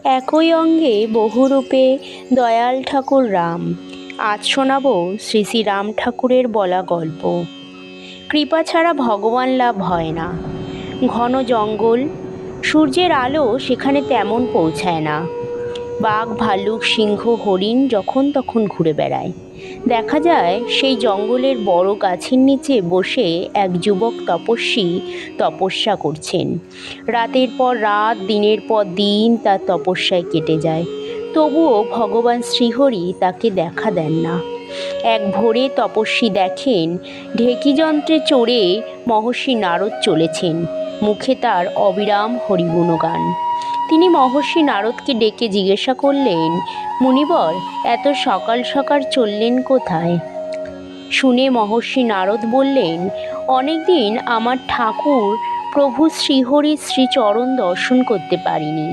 একই অঙ্গে বহুরূপে দয়াল ঠাকুর রাম। আজ শোনাব শ্রী শ্রী রাম ঠাকুরের বলা গল্প। কৃপা ছাড়া ভগবান লাভ হয় না। ঘন জঙ্গল, সূর্যের আলো সেখানে তেমন পৌঁছায় না। বাঘ, ভাল্লুক, সিংহ, হরিণ যখন তখন ঘুরে বেড়ায়। দেখা যায় সেই জঙ্গলের বড় গাছের নিচে বসে এক যুবক তপস্বী তপস্যা করছেন। রাতের পর রাত, দিনের পর দিন তার তপস্যায় কেটে যায়, তবুও ভগবান শ্রীহরি তাকে দেখা দেন না। এক ভোরে তপস্বী দেখেন ঢেকি যন্ত্রে চড়ে মহর্ষি নারদ চলেছেন, মুখে তার অবিরাম হরিগুণগান। তিনি মহর্ষি নারদকে ডেকে জিজ্ঞাসা করলেন, মুনিবর, এত সকাল সকাল চললেন কোথায়? শুনে মহর্ষি নারদ বললেন, অনেকদিন আমার ঠাকুর প্রভু শ্রীহরির শ্রীচরণ দর্শন করতে পারিনি,